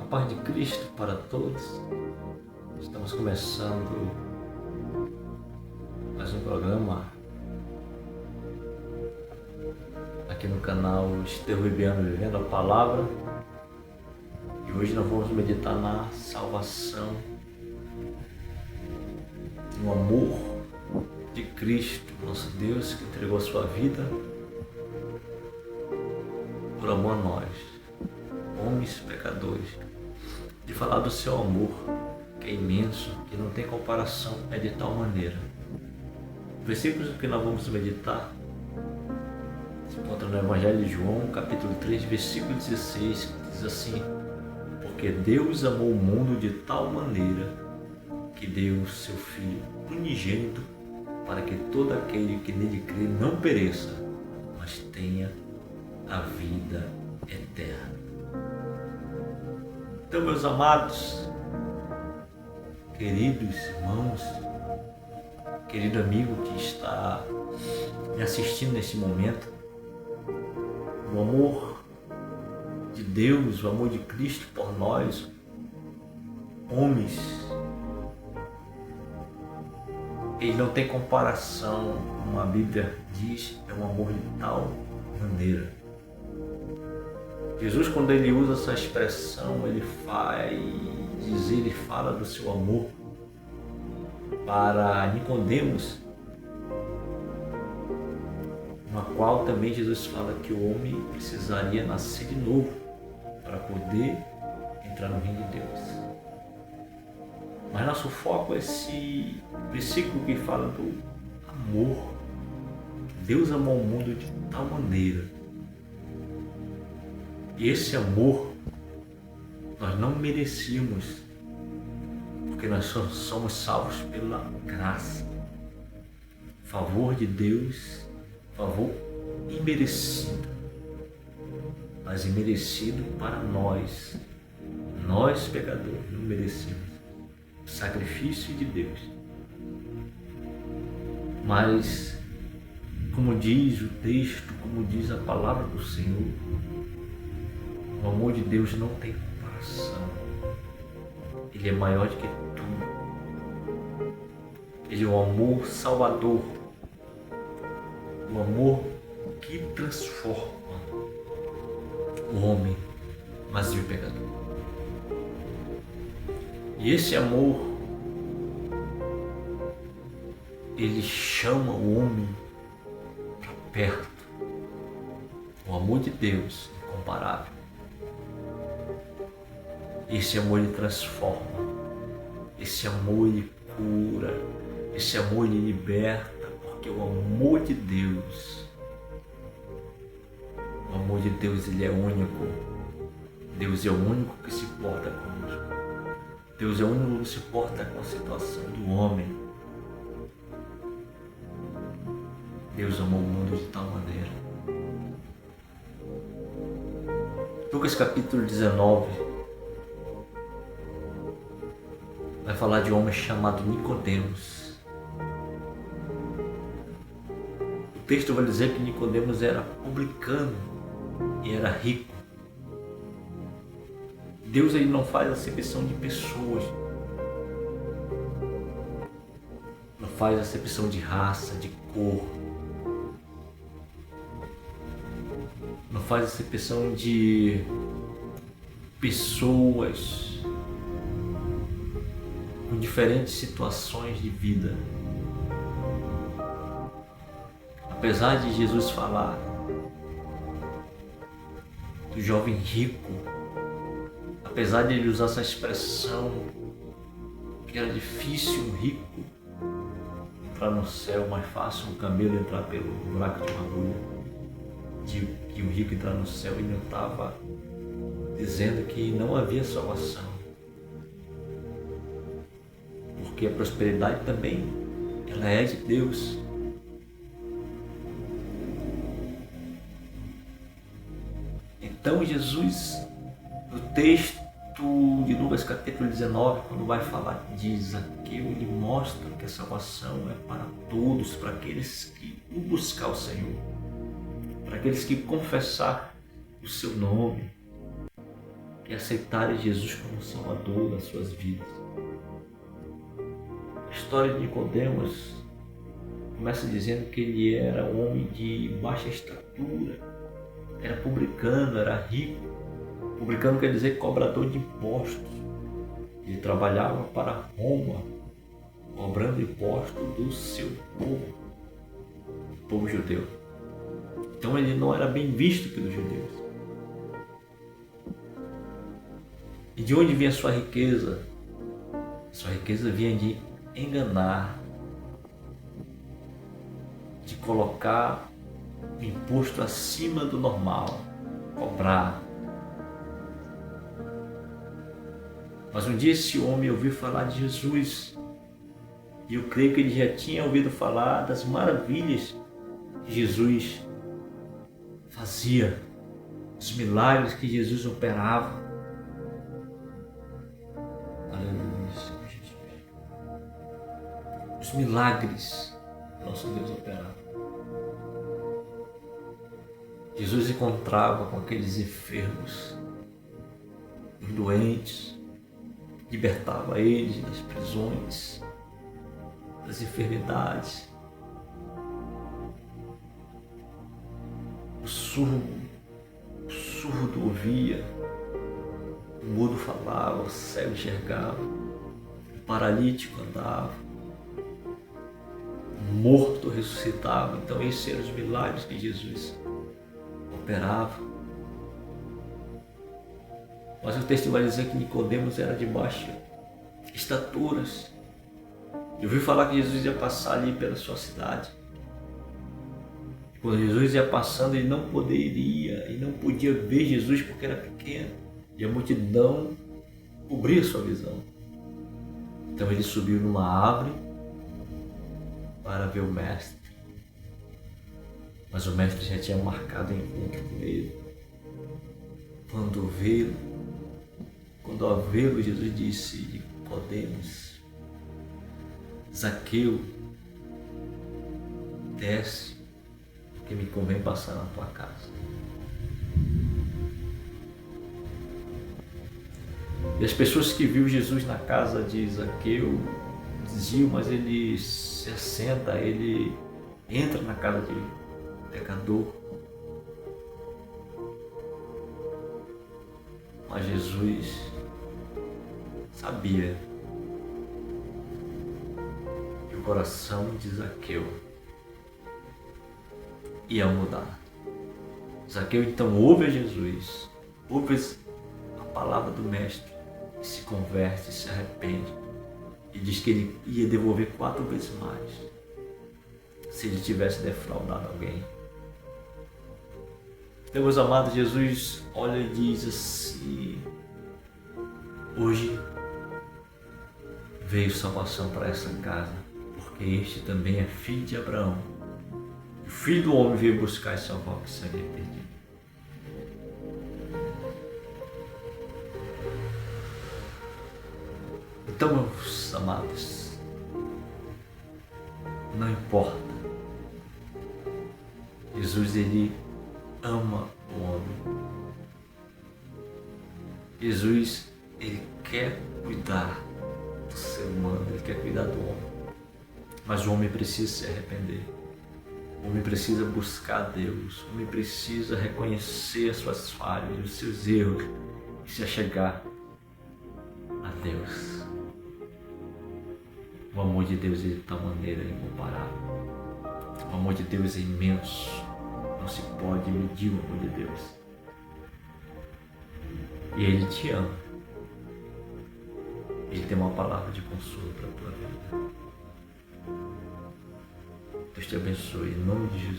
paz de Cristo para todos. Estamos começando mais um programa aqui no canal Estevão Ribeano Vivendo a Palavra. E hoje nós vamos meditar na salvação, no amor de Cristo, nosso Deus, que entregou a sua vida por amor a nós, homens pecadores. De falar do seu amor, que é imenso, que não tem comparação, é de tal maneira. O versículo que nós vamos meditar se encontra no Evangelho de João, capítulo 3, versículo 16, que diz assim: porque Deus amou o mundo de tal maneira que deu seu Filho unigênito, para que todo aquele que nele crê não pereça, mas tenha a vida eterna. Então, meus amados, queridos irmãos, querido amigo que está me assistindo nesse momento, o amor de Deus, o amor de Cristo por nós, homens, ele não tem comparação, como a Bíblia diz, é um amor de tal maneira. Jesus, quando ele usa essa expressão, ele fala do seu amor para Nicodemos, na qual também Jesus fala que o homem precisaria nascer de novo para poder entrar no reino de Deus. Mas nosso foco é esse versículo que fala do amor. Deus amou o mundo de tal maneira. E esse amor nós não merecíamos, porque nós só somos salvos pela graça. Favor de Deus, favor imerecido, mas imerecido para nós pecadores, não merecemos o sacrifício de Deus. Mas, como diz o texto, como diz a palavra do Senhor, o amor de Deus não tem comparação. Ele é maior do que tudo. Ele é o amor salvador, o amor que transforma o homem vazio e pecador. E esse amor, ele chama o homem para perto. O amor de Deus é incomparável. Esse amor ele transforma, esse amor ele cura, esse amor ele liberta, porque o amor de Deus ele é único. Deus é o único que se porta conosco. Deus é o único que se porta com a situação do homem. Deus amou o mundo de tal maneira. Lucas capítulo 19 vai falar de um homem chamado Nicodemos. O texto vai dizer que Nicodemos era publicano e era rico. Deus ele não faz acepção de pessoas, não faz acepção de raça, de cor, não faz acepção de pessoas com diferentes situações de vida. Apesar de Jesus falar do jovem rico, apesar de ele usar essa expressão que era difícil um rico entrar no céu, mais fácil um camelo entrar pelo buraco de uma agulha, de que um rico entrar no céu, ele não estava dizendo que não havia salvação, porque a prosperidade também ela é de Deus. Então Jesus, no texto de Lucas capítulo 19, quando vai falar, diz aquilo, ele mostra que a salvação é para todos, para aqueles que buscar o Senhor, para aqueles que confessar o seu nome. e aceitarem Jesus como Salvador das suas vidas. A história de Nicodemos começa dizendo que ele era um homem de baixa estatura, era publicano, era rico. Publicano quer dizer cobrador de impostos. Ele trabalhava para Roma, cobrando impostos do seu povo, o povo judeu. Então ele não era bem visto pelos judeus. E de onde vinha a sua riqueza? Sua riqueza vinha de enganar, de colocar o imposto acima do normal, cobrar. Mas um dia esse homem ouviu falar de Jesus, e eu creio que ele já tinha ouvido falar das maravilhas que Jesus fazia, os milagres que Jesus operava. Aleluia, Senhor Jesus. Os milagres que nosso Deus operava. Jesus encontrava com aqueles enfermos, os doentes, libertava eles das prisões, das enfermidades. O surdo ouvia, o mudo falava, o cego enxergava, o paralítico andava, o morto ressuscitava. Então esses eram os milagres que Jesus operava. Mas o texto vai dizer que Nicodemos era de baixa estatura. Eu ouvi falar que Jesus ia passar ali pela sua cidade. Quando Jesus ia passando, ele não poderia e não podia ver Jesus porque era pequeno. E a multidão cobria sua visão. Então ele subiu numa árvore para ver o mestre. Mas o mestre já tinha marcado o encontro com ele. Quando ao vê-lo, Jesus disse: Nicodemos, Zaqueu, desce, porque me convém passar na tua casa. E as pessoas que viram Jesus na casa de Zaqueu diziam: mas ele se assenta, ele entra na casa de pecador. Mas Jesus sabia que o coração de Zaqueu ia mudar. Zaqueu então ouve a Jesus, ouve a palavra do Mestre, e se converte, se arrepende, e diz que ele ia devolver 4 vezes mais se ele tivesse defraudado alguém. Então, meus amados, Jesus olha e diz assim: hoje veio salvação para essa casa, porque este também é filho de Abraão. O Filho do Homem veio buscar e salvar o que se havia perdido. Então, meus amados, não importa. Jesus, ele ama o homem. Jesus, ele quer cuidar do ser humano, ele quer cuidar do homem. Mas o homem precisa se arrepender. O homem precisa buscar Deus. O homem precisa reconhecer as suas falhas, os seus erros e se achegar a Deus. O amor de Deus é de tal maneira incomparável. O amor de Deus é imenso. Não se pode medir o amor de Deus. E Ele te ama. Ele tem uma palavra de consolo para a tua vida. Deus te abençoe em nome de Jesus.